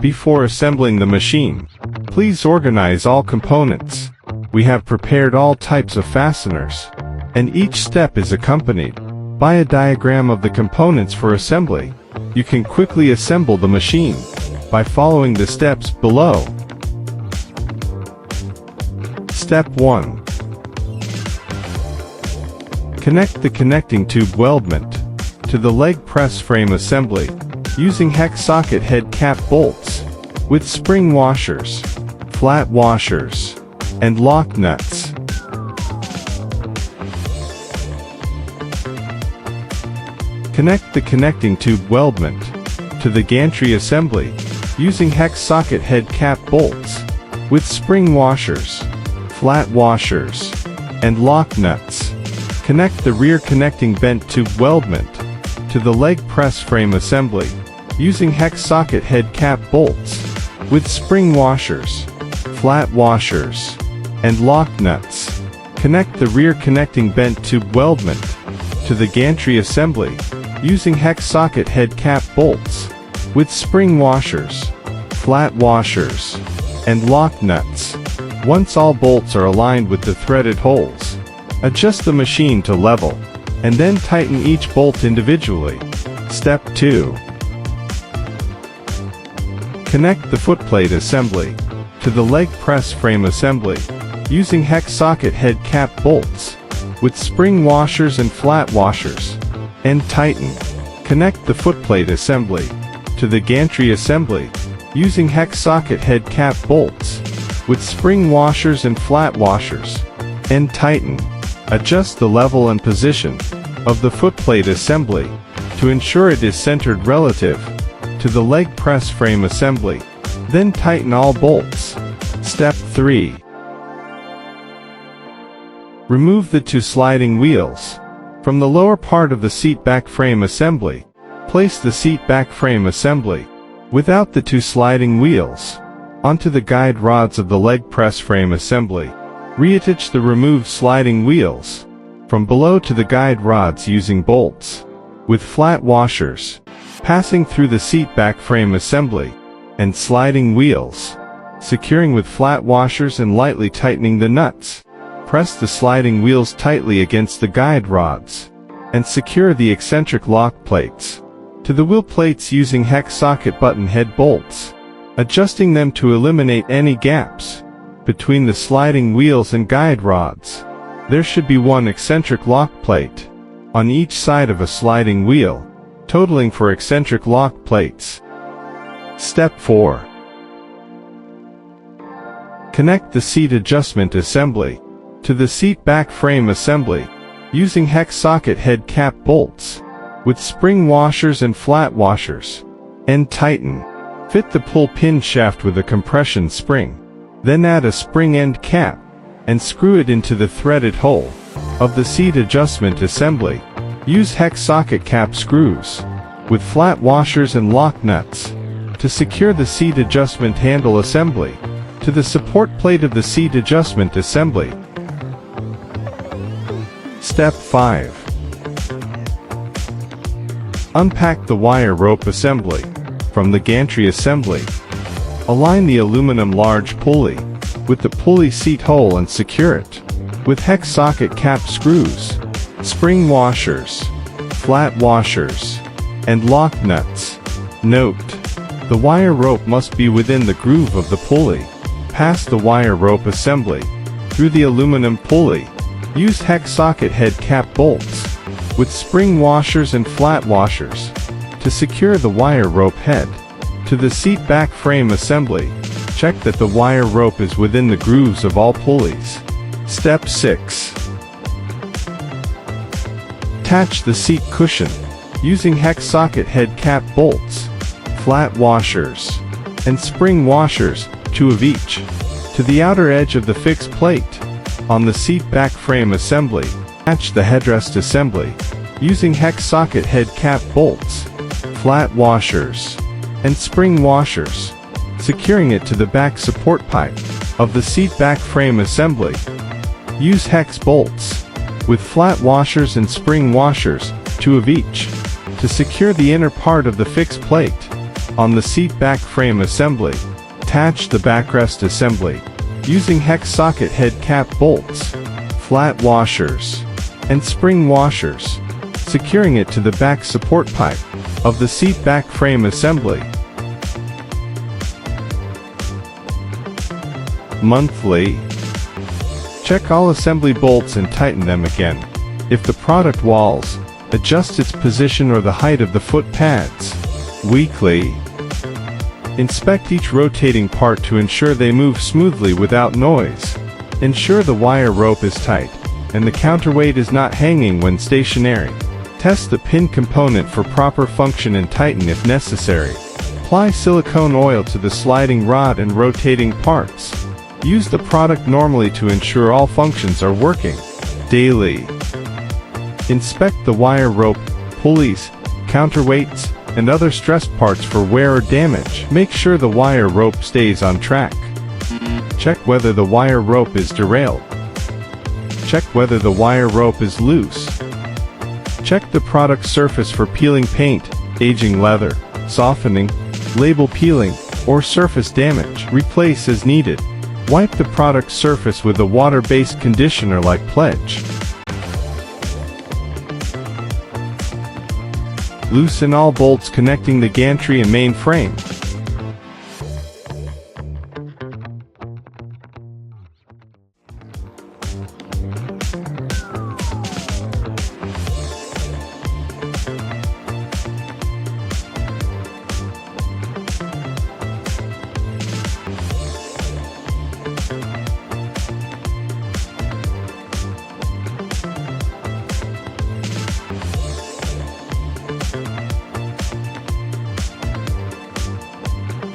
Before assembling the machine, please organize all components. We have prepared all types of fasteners, and each step is accompanied by a diagram of the components for assembly. You can quickly assemble the machine by following the steps below. Step 1. Connect the connecting tube weldment to the leg press frame assembly using hex socket head cap bolts with spring washers, flat washers, and lock nuts. Connect the connecting tube weldment to the gantry assembly using hex socket head cap bolts with spring washers, flat washers, and lock nuts. Connect the rear connecting bent tube weldment to the leg press frame assembly using hex socket head cap bolts with spring washers, flat washers, and lock nuts. Connect the rear connecting bent tube weldment to the gantry assembly using hex socket head cap bolts with spring washers, flat washers, and lock nuts. Once all bolts are aligned with the threaded holes, adjust the machine to level, and then tighten each bolt individually. Step 2. Connect the footplate assembly to the leg press frame assembly using hex socket head cap bolts with spring washers and flat washers, and tighten. Connect the footplate assembly to the gantry assembly using hex socket head cap bolts with spring washers and flat washers, and tighten. Adjust the level and position of the footplate assembly to ensure it is centered relative to the leg press frame assembly. Then tighten all bolts. Step 3. Remove the two sliding wheels from the lower part of the seat back frame assembly. Place the seat back frame assembly without the two sliding wheels onto the guide rods of the leg press frame assembly. Reattach the removed sliding wheels from below to the guide rods using bolts with flat washers, passing through the seat back frame assembly and sliding wheels, securing with flat washers and lightly tightening the nuts. Press the sliding wheels tightly against the guide rods and secure the eccentric lock plates to the wheel plates using hex socket button head bolts, adjusting them to eliminate any gaps between the sliding wheels and guide rods. There should be one eccentric lock plate on each side of a sliding wheel, totaling 4 eccentric lock plates. Step 4. Connect the seat adjustment assembly to the seat back frame assembly using hex socket head cap bolts with spring washers and flat washers, and tighten. Fit the pull pin shaft with a compression spring. Then add a spring end cap and screw it into the threaded hole of the seat adjustment assembly. Use hex socket cap screws with flat washers and lock nuts to secure the seat adjustment handle assembly to the support plate of the seat adjustment assembly. Step 5. Unpack the wire rope assembly from the gantry assembly. Align the aluminum large pulley with the pulley seat hole and secure it with hex socket cap screws, spring washers, flat washers, and lock nuts. Note: the wire rope must be within the groove of the pulley. Pass the wire rope assembly through the aluminum pulley. Use hex socket head cap bolts with spring washers and flat washers to secure the wire rope head to the seat back frame assembly. Check that the wire rope is within the grooves of all pulleys. Step 6. Attach the seat cushion using hex socket head cap bolts, flat washers, and spring washers, 2 of each, to the outer edge of the fixed plate on the seat back frame assembly. Attach the headrest assembly using hex socket head cap bolts, flat washers, and spring washers, securing it to the back support pipe of the seat back frame assembly. Use hex bolts with flat washers and spring washers, 2 of each, to secure the inner part of the fixed plate On the seat back frame assembly, attach the backrest assembly, using hex socket head cap bolts, flat washers, and spring washers, securing it to the back support pipe of the seat back frame assembly. Monthly. Check all assembly bolts and tighten them again. If the product walls, adjust its position or the height of the foot pads. Weekly. Inspect each rotating part to ensure they move smoothly without noise. Ensure the wire rope is tight, and the counterweight is not hanging when stationary. Test the pin component for proper function and tighten if necessary. Apply silicone oil to the sliding rod and rotating parts. Use the product normally to ensure all functions are working. Daily. Inspect the wire rope, pulleys, counterweights, and other stress parts for wear or damage. Make sure the wire rope stays on track. Check whether the wire rope is derailed. Check whether the wire rope is loose. Check the product surface for peeling paint, aging leather, softening, label peeling, or surface damage. Replace as needed. Wipe the product surface with a water-based conditioner like Pledge. Loosen all bolts connecting the gantry and main frame.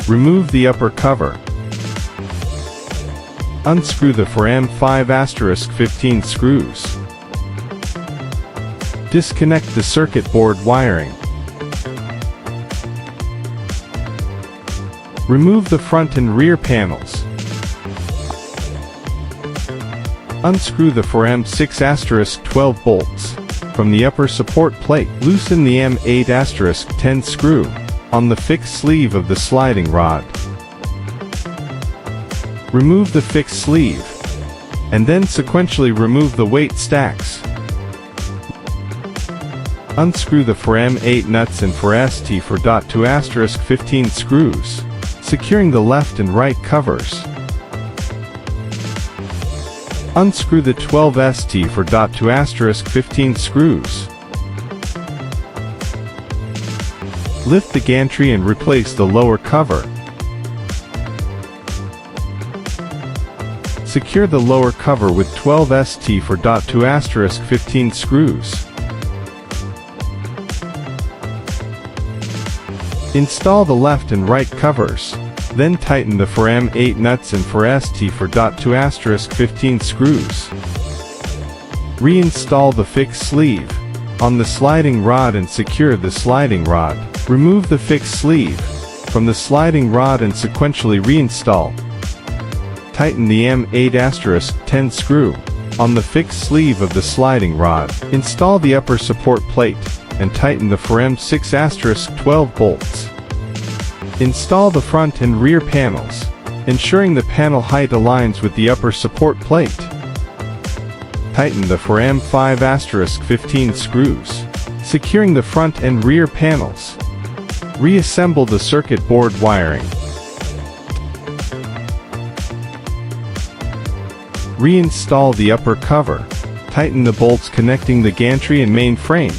Remove the upper cover. Unscrew the 4M5*15 screws. Disconnect the circuit board wiring. Remove the front and rear panels. Unscrew the 4M6*12 bolts from the upper support plate. Loosen the M8*10 screw on the fixed sleeve of the sliding rod. Remove the fixed sleeve, and then sequentially remove the weight stacks. Unscrew the 4M8 nuts and 4ST4.2*15 screws, securing the left and right covers. Unscrew the 12ST4.2*15 screws. Lift the gantry and replace the lower cover. Secure the lower cover with 12ST4.2*15 screws. Install the left and right covers, then tighten the 4M8 nuts and 4ST4.2*15 screws. Reinstall the fixed sleeve on the sliding rod and secure the sliding rod. Remove the fixed sleeve from the sliding rod and sequentially reinstall. Tighten the M8*10 screw on the fixed sleeve of the sliding rod. Install the upper support plate and tighten the 4M6*12 bolts. Install the front and rear panels, ensuring the panel height aligns with the upper support plate. Tighten the 4M5*15 screws, securing the front and rear panels. Reassemble the circuit board wiring. Reinstall the upper cover. Tighten the bolts connecting the gantry and main frame.